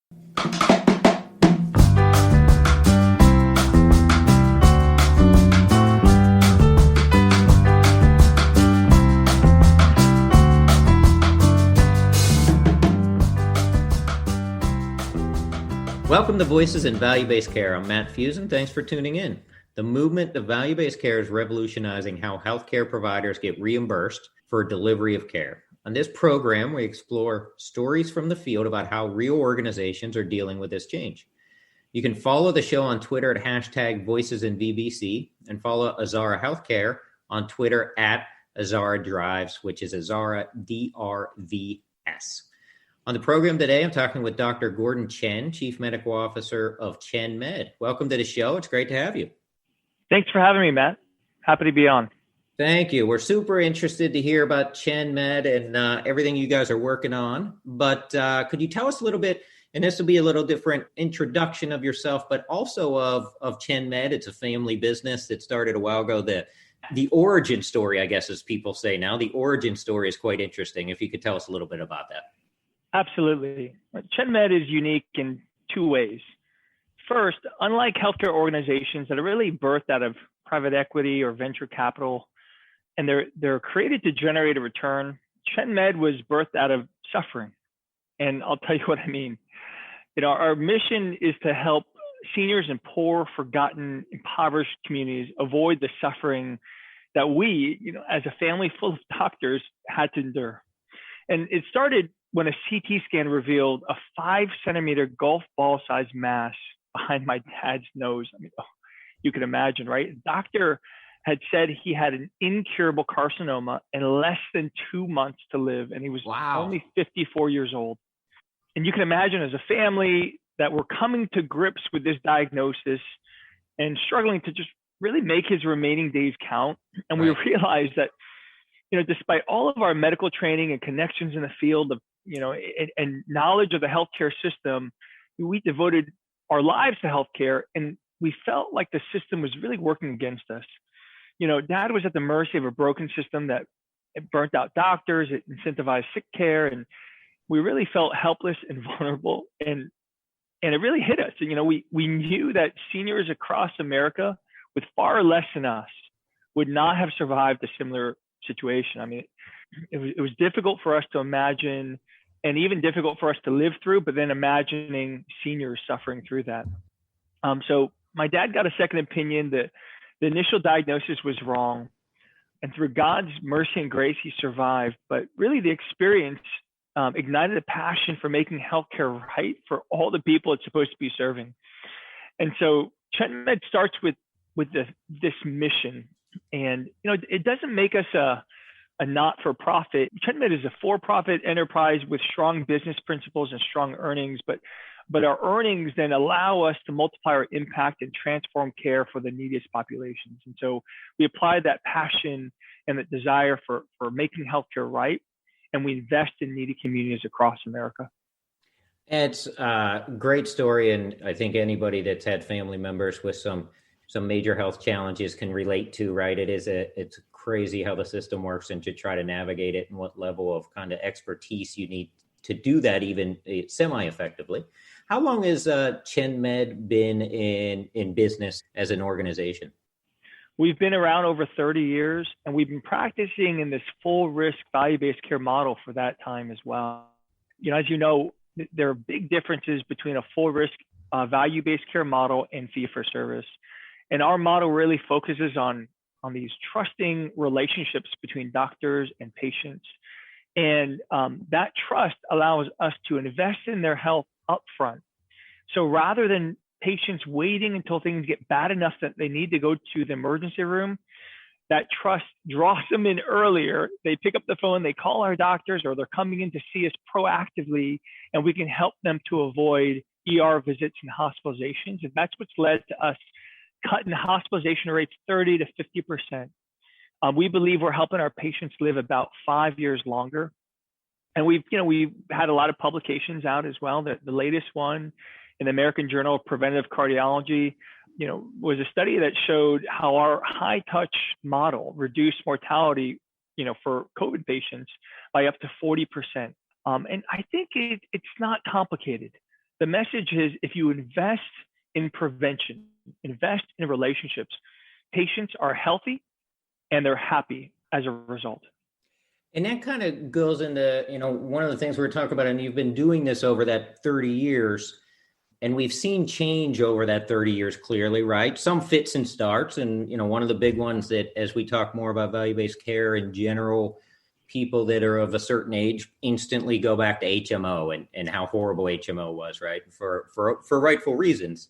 Welcome to Voices in Value-Based Care. I'm Matt Fusan. Thanks for tuning in. The movement of value-based care is revolutionizing how healthcare providers get reimbursed for delivery of care. On this program, we explore stories from the field about how real organizations are dealing with this change. You can follow the show on Twitter at #VoicesInVBC and follow Azara Healthcare on Twitter at Azara Drives, which is Azara DRVS. On the program today, I'm talking with Dr. Gordon Chen, Chief Medical Officer of ChenMed. Welcome to the show. It's great to have you. Thanks for having me, Matt. Happy to be on. Thank you. We're super interested to hear about ChenMed and everything you guys are working on. But could you tell us a little bit, and this will be a little different introduction of yourself, but also of ChenMed. It's a family business that started a while ago. The origin story, I guess, as people say now, the origin story is quite interesting. If you could tell us a little bit about that. Absolutely. ChenMed is unique in two ways. First, unlike healthcare organizations that are really birthed out of private equity or venture capital, and they're created to generate a return, ChenMed was birthed out of suffering. And I'll tell you what I mean. Our mission is to help seniors in poor, forgotten, impoverished communities avoid the suffering that we, as a family full of doctors, had to endure. And it started when a CT scan revealed a 5-centimeter golf ball sized mass behind my dad's nose. I mean, you can imagine, right? The doctor had said he had an incurable carcinoma and less than 2 months to live. And he was only 54 years old. And you can imagine, as a family, that we're coming to grips with this diagnosis and struggling to just really make his remaining days count. And we realized that, despite all of our medical training and connections in the field of, and knowledge of the healthcare system, we devoted our lives to healthcare, and we felt like the system was really working against us. Dad was at the mercy of a broken system that it burnt out doctors, it incentivized sick care, and we really felt helpless and vulnerable. And it really hit us. We knew that seniors across America with far less than us would not have survived a similar situation. I mean, it was difficult for us to imagine, and even difficult for us to live through, but then imagining seniors suffering through that. So my dad got a second opinion. That the initial diagnosis was wrong, and through God's mercy and grace, he survived. But really, the experience ignited a passion for making healthcare right for all the people it's supposed to be serving. And so ChenMed starts with this mission. And, it doesn't make us a not-for-profit. ChenMed is a for-profit enterprise with strong business principles and strong earnings, but our earnings then allow us to multiply our impact and transform care for the neediest populations. And so we apply that passion and that desire for making healthcare right, and we invest in needy communities across America. It's a great story, and I think anybody that's had family members with some major health challenges can relate to, right? It's crazy how the system works and to try to navigate it and what level of kind of expertise you need to do that even semi-effectively. How long has ChenMed been in business as an organization? We've been around over 30 years, and we've been practicing in this full risk value-based care model for that time as well. As you know, there are big differences between a full risk value-based care model and fee for service. And our model really focuses on these trusting relationships between doctors and patients. And that trust allows us to invest in their health upfront. So rather than patients waiting until things get bad enough that they need to go to the emergency room, that trust draws them in earlier. They pick up the phone, they call our doctors, or they're coming in to see us proactively, and we can help them to avoid ER visits and hospitalizations. And that's what's led to us cutting hospitalization rates 30 to 50%. We believe we're helping our patients live about 5 years longer. And we've had a lot of publications out as well. The latest one in the American Journal of Preventive Cardiology, was a study that showed how our high touch model reduced mortality, for COVID patients by up to 40%. And I think it's not complicated. The message is if you invest in prevention, invest in relationships, patients are healthy and they're happy as a result. And that kind of goes into, one of the things we're talking about, and you've been doing this over that 30 years, and we've seen change over that 30 years clearly, right? Some fits and starts. And, one of the big ones that, as we talk more about value-based care in general, people that are of a certain age instantly go back to HMO and how horrible HMO was, right? For rightful reasons.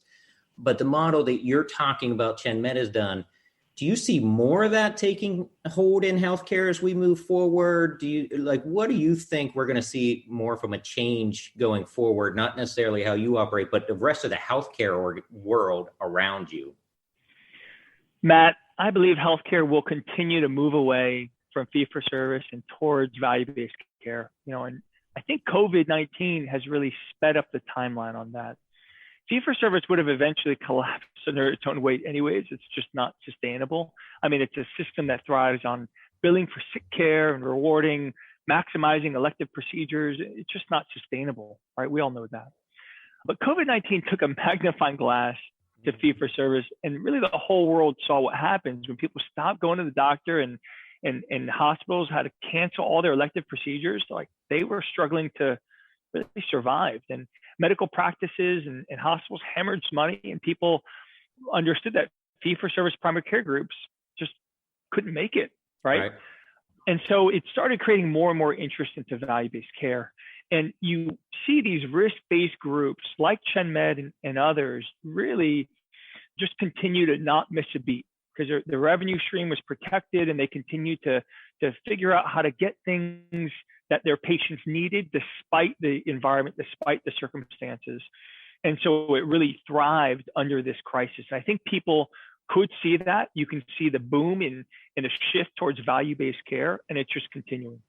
But the model that you're talking about ChenMed has done, do you see more of that taking hold in healthcare as we move forward? What do you think we're going to see more from a change going forward? Not necessarily how you operate, but the rest of the healthcare world around you. Matt, I believe healthcare will continue to move away from fee-for-service and towards value-based care. And I think COVID-19 has really sped up the timeline on that. Fee-for-service would have eventually collapsed under its own weight anyways. It's just not sustainable. I mean, it's a system that thrives on billing for sick care and rewarding, maximizing elective procedures. It's just not sustainable, right? We all know that. But COVID-19 took a magnifying glass to fee-for-service, and really the whole world saw what happens when people stopped going to the doctor and hospitals had to cancel all their elective procedures. Like, they were struggling to really survive. And medical practices and hospitals hemorrhaged money, and people understood that fee-for-service primary care groups just couldn't make it, right? And so it started creating more and more interest into value-based care. And you see these risk-based groups like ChenMed and others really just continue to not miss a beat, because the revenue stream was protected, and they continue to figure out how to get things that their patients needed despite the environment, despite the circumstances. And so it really thrived under this crisis. And I think people could see that. You can see the boom in a shift towards value-based care, and it's just continuing.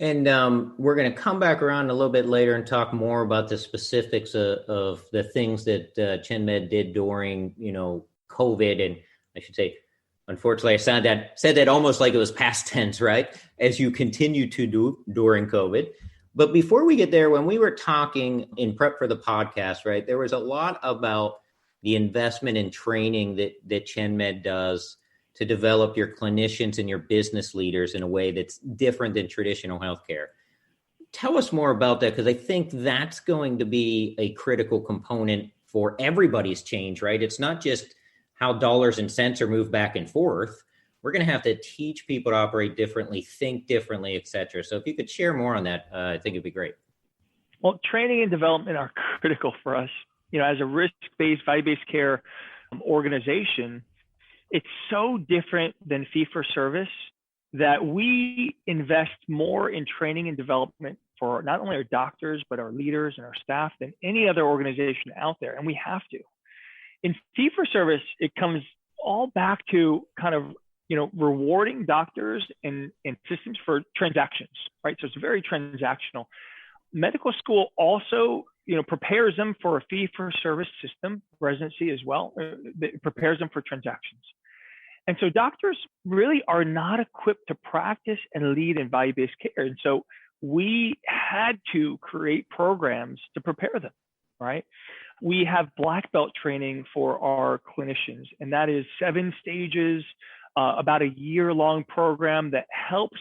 And we're going to come back around a little bit later and talk more about the specifics of the things that ChenMed did during, COVID. And I should say, unfortunately, I said that almost like it was past tense, right? As you continue to do during COVID. But before we get there, when we were talking in prep for the podcast, right, there was a lot about the investment in training that ChenMed does to develop your clinicians and your business leaders in a way that's different than traditional healthcare. Tell us more about that, because I think that's going to be a critical component for everybody's change, right? It's not just how dollars and cents are moved back and forth. We're going to have to teach people to operate differently, think differently, et cetera. So if you could share more on that, I think it'd be great. Well, training and development are critical for us. As a risk-based, value-based care organization, it's so different than fee-for-service that we invest more in training and development for not only our doctors, but our leaders and our staff than any other organization out there. And we have to. In fee-for-service, it comes all back to kind of, rewarding doctors and systems for transactions, right? So it's very transactional. Medical school also, prepares them for a fee-for-service system, residency as well. It prepares them for transactions. And so doctors really are not equipped to practice and lead in value-based care. And so we had to create programs to prepare them, right? We have black belt training for our clinicians, and that is 7 stages, about a year-long program that helps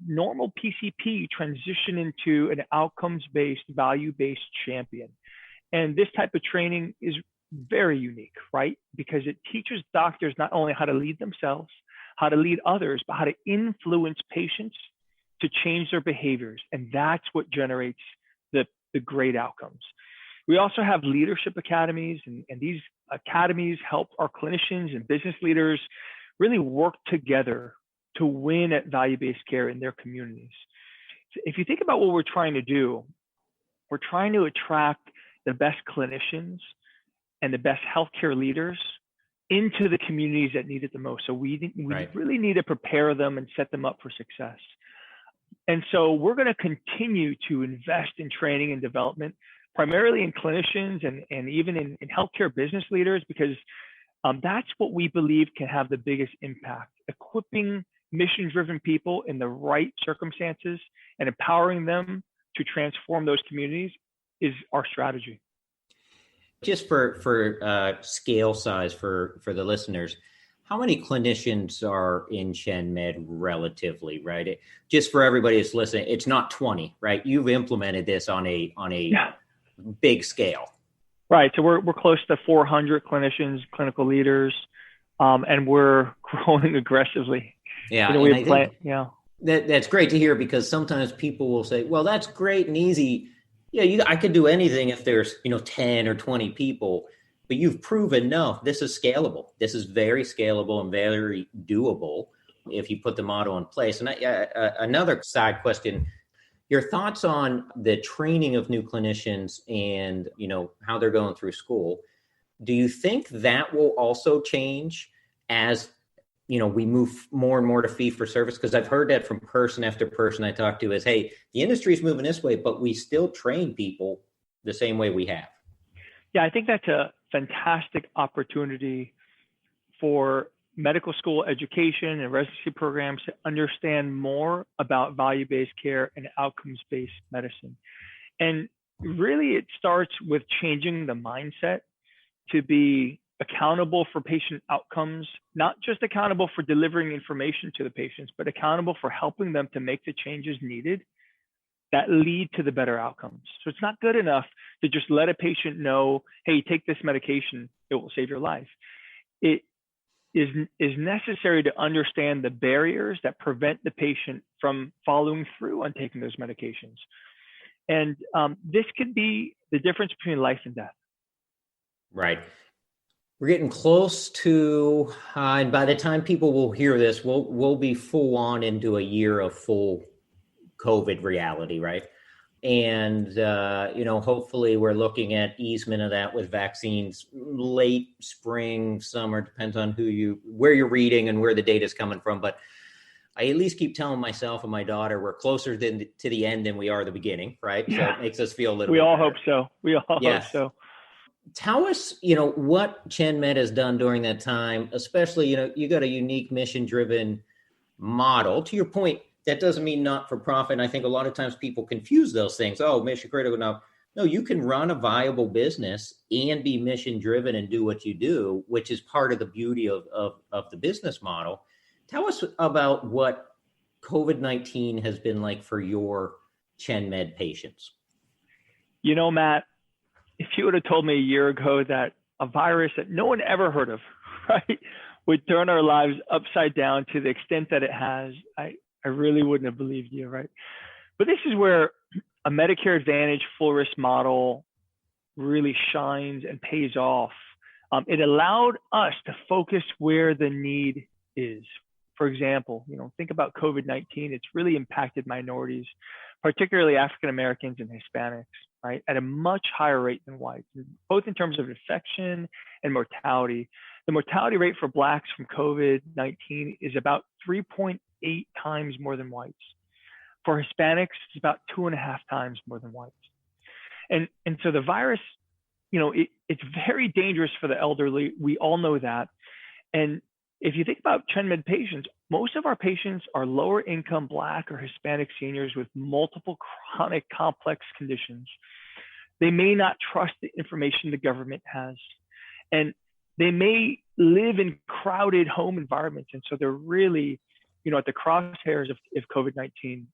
normal PCP transition into an outcomes-based, value-based champion. And this type of training is very unique, right? Because it teaches doctors not only how to lead themselves, how to lead others, but how to influence patients to change their behaviors. And that's what generates the great outcomes. We also have leadership academies, and these academies help our clinicians and business leaders really work together to win at value-based care in their communities. So if you think about what we're trying to do, we're trying to attract the best clinicians and the best healthcare leaders into the communities that need it the most. So we really need to prepare them and set them up for success. And so we're going to continue to invest in training and development, primarily in clinicians and even in healthcare business leaders, because that's what we believe can have the biggest impact. Equipping mission-driven people in the right circumstances and empowering them to transform those communities is our strategy. Just for scale size for the listeners, how many clinicians are in ChenMed relatively, right? Just for everybody that's listening, it's not 20, right? You've implemented this on a big scale. Right. So we're close to 400 clinicians, clinical leaders, and we're growing aggressively. Yeah. That's great to hear, because sometimes people will say, well, that's great and easy. Yeah, I could do anything if there's, 10 or 20 people, but you've proven, no, this is scalable. This is very scalable and very doable if you put the model in place. And another side question, your thoughts on the training of new clinicians and, how they're going through school. Do you think that will also change as we move more and more to fee for service? Because I've heard that from person after person I talk to is, hey, the industry is moving this way, but we still train people the same way we have. Yeah, I think that's a fantastic opportunity for medical school education and residency programs to understand more about value-based care and outcomes-based medicine. And really, it starts with changing the mindset to be accountable for patient outcomes, not just accountable for delivering information to the patients, but accountable for helping them to make the changes needed that lead to the better outcomes. So it's not good enough to just let a patient know, hey, take this medication, it will save your life. It is necessary to understand the barriers that prevent the patient from following through on taking those medications. And this could be the difference between life and death. Right. We're getting close to, and by the time people will hear this, we'll be full on into a year of full COVID reality, right? And, hopefully we're looking at easement of that with vaccines late spring, summer, depends on where you're reading and where the data is coming from. But I at least keep telling myself and my daughter, we're closer to the end than we are the beginning, right? Yeah. So it makes us feel a little bit We all better. hope so. We all hope so. Tell us, what ChenMed has done during that time, especially, you got a unique mission-driven model. To your point, that doesn't mean not-for-profit. And I think a lot of times people confuse those things. Oh, mission-critical. No, you can run a viable business and be mission-driven and do what you do, which is part of the beauty of the business model. Tell us about what COVID-19 has been like for your ChenMed patients. Matt, if you would have told me a year ago that a virus that no one ever heard of, right, would turn our lives upside down to the extent that it has, I really wouldn't have believed you, right? But this is where a Medicare Advantage full risk model really shines and pays off. It allowed us to focus where the need is. For example, think about COVID-19. It's really impacted minorities, particularly African Americans and Hispanics, right, at a much higher rate than whites, both in terms of infection and mortality. The mortality rate for Blacks from COVID-19 is about 3.8 times more than whites. For Hispanics, it's about 2.5 times more than whites. And so the virus, it's very dangerous for the elderly. We all know that. And if you think about ChenMed patients, most of our patients are lower income Black or Hispanic seniors with multiple chronic complex conditions. They may not trust the information the government has, and they may live in crowded home environments. And so they're really, at the crosshairs of COVID-19.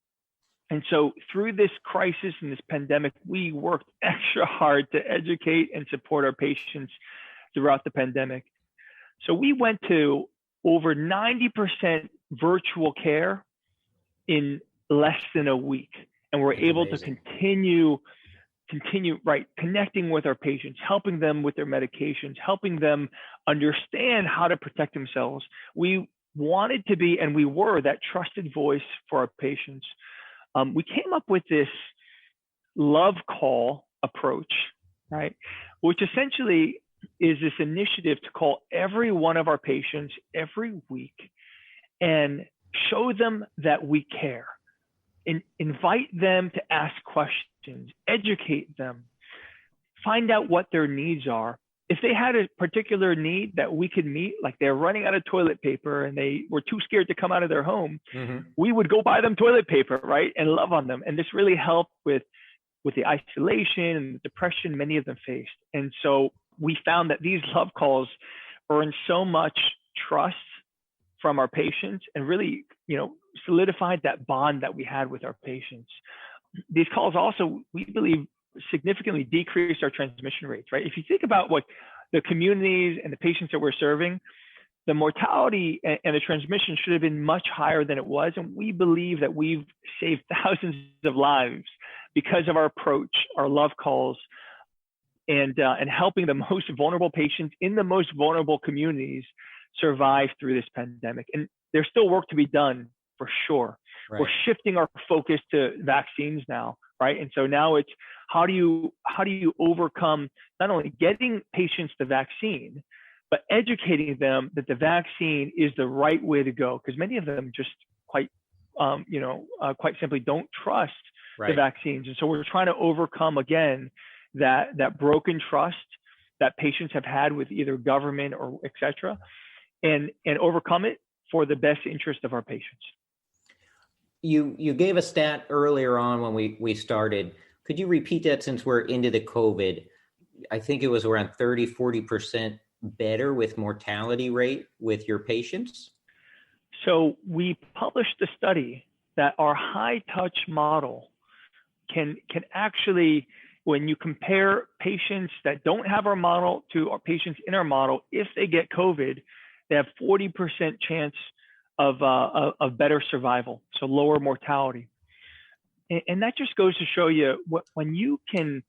And so through this crisis and this pandemic, we worked extra hard to educate and support our patients throughout the pandemic. So we went to over 90% virtual care in less than a week. And we're able to continue connecting with our patients, helping them with their medications, helping them understand how to protect themselves. We wanted to be, and we were, that trusted voice for our patients. We came up with this love call approach, right? Which essentially is this initiative to call every one of our patients every week and show them that we care, and invite them to ask questions, educate them, find out what their needs are. If they had a particular need that we could meet, like they're running out of toilet paper and they were too scared to come out of their home, we would go buy them toilet paper, right? And love on them. And this really helped with with the isolation and the depression many of them faced. And so we found that these love calls earned so much trust from our patients and really, solidified that bond that we had with our patients. These calls also, we believe, significantly decreased our transmission rates, right? If you think about what the communities and the patients that we're serving, the mortality and the transmission should have been much higher than it was. And we believe that we've saved thousands of lives because of our approach, our love calls, and helping the most vulnerable patients in the most vulnerable communities survive through this pandemic. And there's still work to be done for sure. Right. We're shifting our focus to vaccines now, right? And so now it's how do you overcome not only getting patients the vaccine, but educating them that the vaccine is the right way to go, because many of them just quite simply don't trust the vaccines. And so we're trying to overcome again that broken trust that patients have had with either government or et cetera, and overcome it for the best interest of our patients. You gave a stat earlier on when we started. Could you repeat that since we're into the COVID? I think it was around 30-40% better with mortality rate with your patients? So we published a study that our high touch model can actually, when you compare patients that don't have our model to our patients in our model, if they get COVID, they have 40% chance of better survival, so lower mortality. And that just goes to show you when you can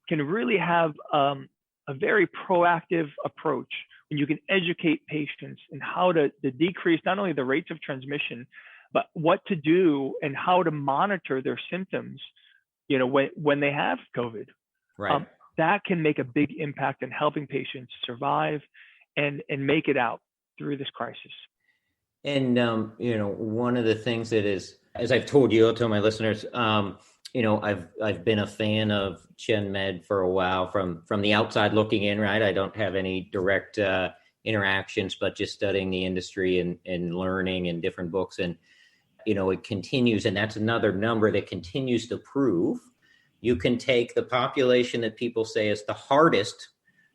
really have a very proactive approach, when you can educate patients and how to decrease not only the rates of transmission, but what to do and how to monitor their symptoms, when they have COVID. Right. That can make a big impact in helping patients survive and make it out through this crisis. And, one of the things that is, as I've told you, I'll tell my listeners, I've been a fan of ChenMed for a while from the outside looking in, right? I don't have any direct interactions, but just studying the industry and learning in different books. And, it continues, and that's another number that continues to prove you can take the population that people say is the hardest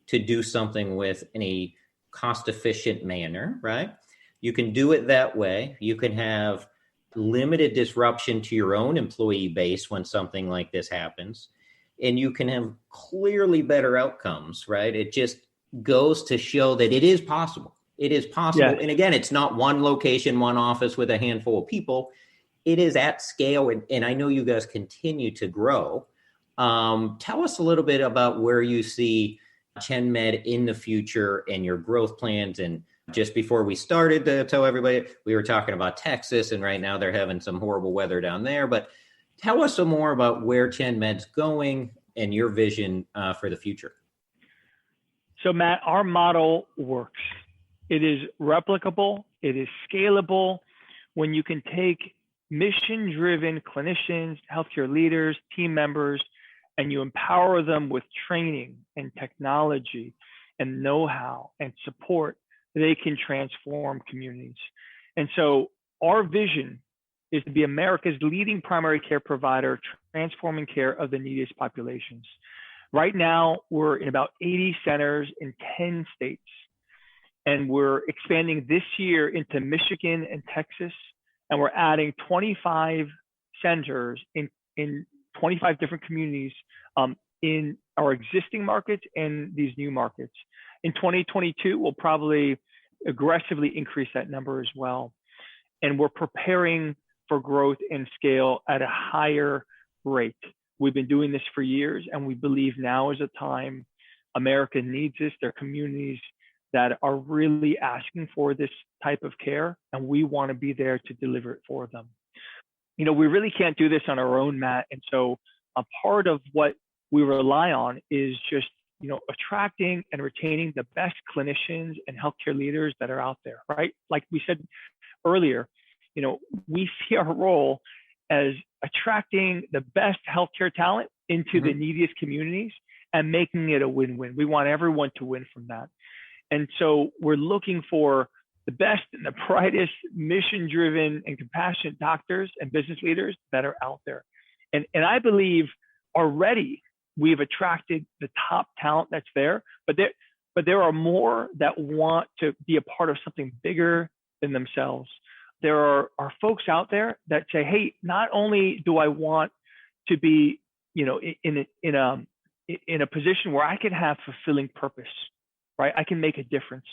to do something with in a cost-efficient manner, right? You can do it that way. You can have limited disruption to your own employee base when something like this happens, and you can have clearly better outcomes, right? It just goes to show that it is possible. It is possible. Yes. And again, it's not one location, one office with a handful of people. It is at scale. And I know you guys continue to grow. Tell us a little bit about where you see ChenMed in the future and your growth plans. And just before we started to tell everybody, we were talking about Texas, and right now they're having some horrible weather down there. But tell us some more about where ChenMed's going and your vision for the future. So Matt, our model works. It is replicable. It is scalable. When you can take mission-driven clinicians, healthcare leaders, team members, and you empower them with training and technology and know-how and support, they can transform communities. And so our vision is to be America's leading primary care provider, transforming care of the neediest populations. Right now, we're in about 80 centers in 10 states, and we're expanding this year into Michigan and Texas, and we're adding 25 centers in 25 different communities in our existing markets and these new markets. In 2022, we'll probably aggressively increase that number as well. And we're preparing for growth and scale at a higher rate. We've been doing this for years, and we believe now is a time America needs this. There are communities that are really asking for this type of care, and we want to be there to deliver it for them. We really can't do this on our own, Matt. And so a part of what we rely on is just, attracting and retaining the best clinicians and healthcare leaders that are out there, right? Like we said earlier, we see our role as attracting the best healthcare talent into the neediest communities and making it a win-win. We want everyone to win from that. And so we're looking for the best and the brightest, mission-driven and compassionate doctors and business leaders that are out there. And I believe already we've attracted the top talent that's there, but there are more that want to be a part of something bigger than themselves. There are folks out there that say, hey, not only do I want to be, in a position where I can have fulfilling purpose, right? I can make a difference,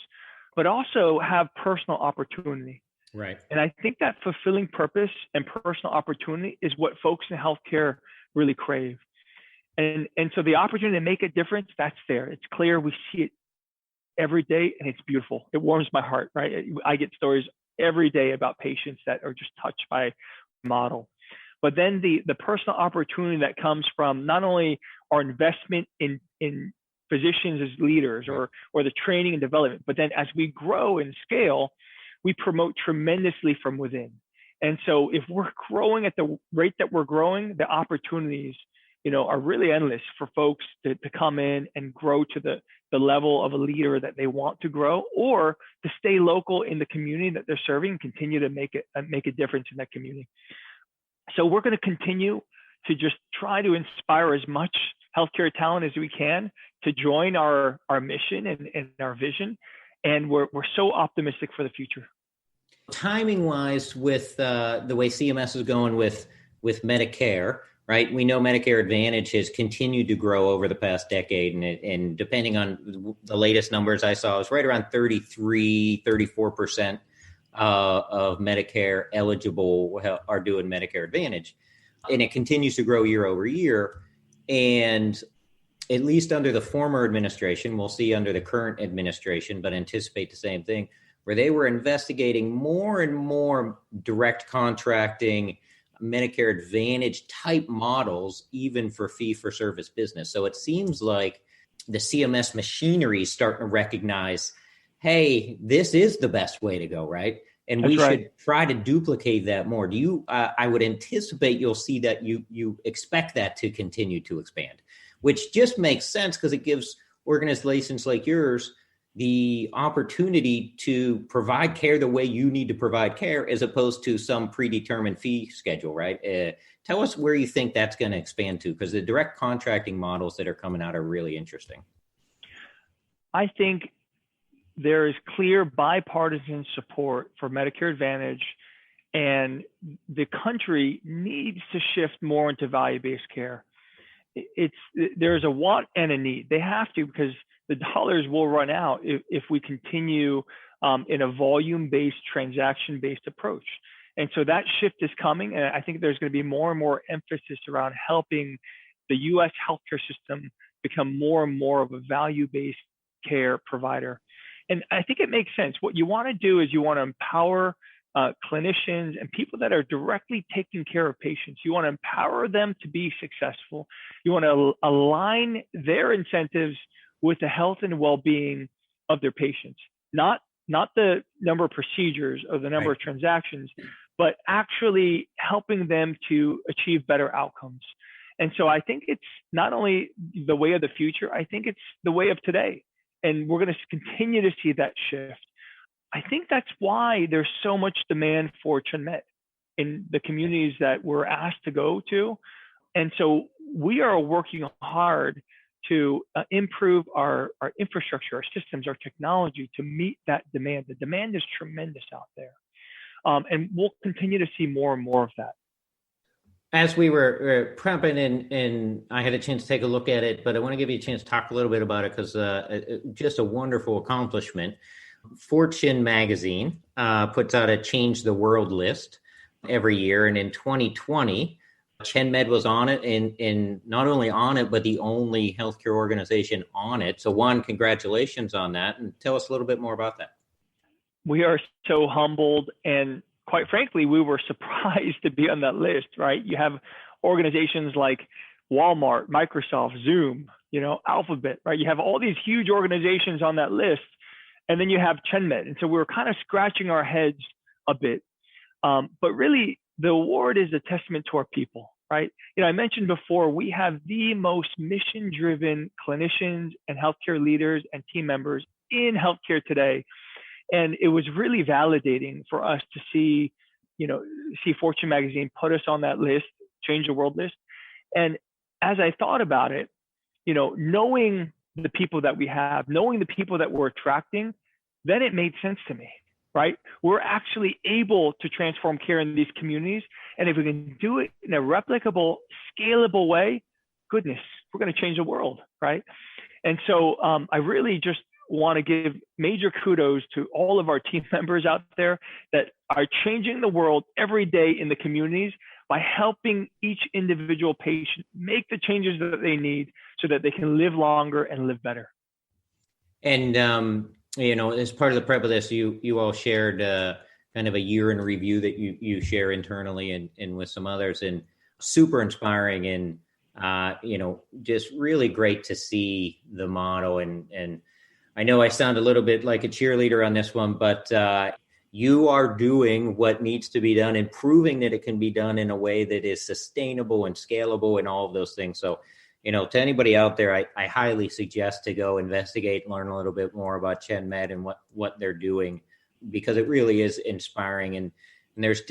but also have personal opportunity. Right. And I think that fulfilling purpose and personal opportunity is what folks in healthcare really crave. And so the opportunity to make a difference, that's there. It's clear. We see it every day, and it's beautiful. It warms my heart, right? I get stories every day about patients that are just touched by the model. But then the personal opportunity that comes from not only our investment in physicians as leaders or the training and development, but then as we grow and scale, we promote tremendously from within. And so if we're growing at the rate that we're growing, the opportunities, are really endless for folks to come in and grow to the level of a leader that they want to grow, or to stay local in the community that they're serving and continue to make a difference in that community. So we're going to continue to just try to inspire as much healthcare talent as we can to join our mission and our vision. And we're so optimistic for the future. Timing wise, with the way CMS is going with Medicare, right? We know Medicare Advantage has continued to grow over the past decade. And depending on the latest numbers I saw, it's right around 34% of Medicare eligible are doing Medicare Advantage. And it continues to grow year over year. And at least under the former administration, we'll see under the current administration, but anticipate the same thing, where they were investigating more and more direct contracting, Medicare Advantage type models, even for fee-for-service business. So it seems like the CMS machinery is starting to recognize, hey, this is the best way to go, right? And we should try to duplicate that more. Do you? I would anticipate you'll see that you expect that to continue to expand, which just makes sense because it gives organizations like yours the opportunity to provide care the way you need to provide care, as opposed to some predetermined fee schedule, right? Tell us where you think that's going to expand to, because the direct contracting models that are coming out are really interesting. I think there is clear bipartisan support for Medicare Advantage, and the country needs to shift more into value-based care. There's a want and a need. They have to, because the dollars will run out if we continue in a volume-based, transaction-based approach. And so that shift is coming, and I think there's going to be more and more emphasis around helping the U.S. healthcare system become more and more of a value-based care provider. And I think it makes sense. What you want to do is you want to empower clinicians and people that are directly taking care of patients. You want to empower them to be successful. You want to align their incentives with the health and well-being of their patients, not the number of procedures or the number of transactions, but actually helping them to achieve better outcomes. And so I think it's not only the way of the future, I think it's the way of today. And we're going to continue to see that shift. I think that's why there's so much demand for ChenMed in the communities that we're asked to go to. And so we are working hard to improve our infrastructure, our systems, our technology to meet that demand. The demand is tremendous out there. And we'll continue to see more and more of that. As we were prepping and I had a chance to take a look at it, but I want to give you a chance to talk a little bit about it, because just a wonderful accomplishment. Fortune magazine puts out a Change the World list every year. And in 2020, ChenMed was on it, and not only on it, but the only healthcare organization on it. So one, congratulations on that. And tell us a little bit more about that. We are so humbled, and quite frankly, we were surprised to be on that list, right? You have organizations like Walmart, Microsoft, Zoom, Alphabet, right? You have all these huge organizations on that list, and then you have ChenMed. And so we were kind of scratching our heads a bit. But really, the award is a testament to our people, right? I mentioned before, we have the most mission-driven clinicians and healthcare leaders and team members in healthcare today. And it was really validating for us to see Fortune magazine put us on that list, Change the World list. And as I thought about it, knowing the people that we have, knowing the people that we're attracting, then it made sense to me, right? We're actually able to transform care in these communities. And if we can do it in a replicable, scalable way, goodness, we're going to change the world, right? And so I really just want to give major kudos to all of our team members out there that are changing the world every day in the communities by helping each individual patient make the changes that they need so that they can live longer and live better. And, as part of the prep of this, you all shared kind of a year in review that you share internally and with some others, and super inspiring and, just really great to see the model. And I know I sound a little bit like a cheerleader on this one, but you are doing what needs to be done and proving that it can be done in a way that is sustainable and scalable and all of those things. So, to anybody out there, I highly suggest to go investigate, learn a little bit more about ChenMed and what they're doing, because it really is inspiring. And there's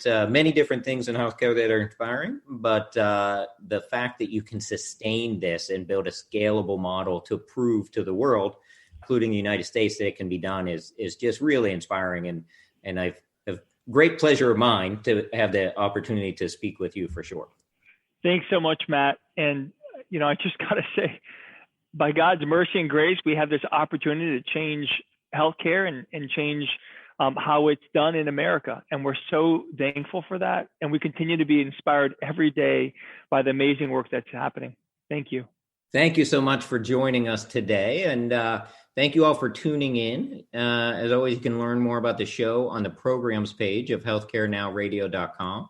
many different things in healthcare that are inspiring, but the fact that you can sustain this and build a scalable model to prove to the world, including the United States, that it can be done is just really inspiring. And I've great pleasure of mine to have the opportunity to speak with you for sure. Thanks so much, Matt. And, I just got to say, by God's mercy and grace, we have this opportunity to change healthcare and change how it's done in America. And we're so thankful for that. And we continue to be inspired every day by the amazing work that's happening. Thank you. Thank you so much for joining us today. And thank you all for tuning in. As always, you can learn more about the show on the programs page of healthcarenowradio.com.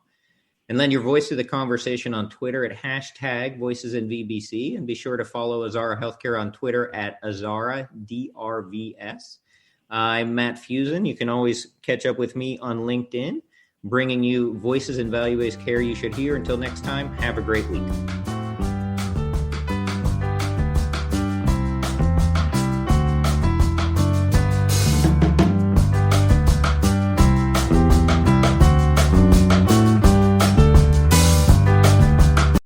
And lend your voice to the conversation on Twitter at #VoicesInVBC. And be sure to follow Azara Healthcare on Twitter at Azara DRVS. I'm Matt Fusan. You can always catch up with me on LinkedIn, bringing you voices in value-based care you should hear. Until next time, have a great week.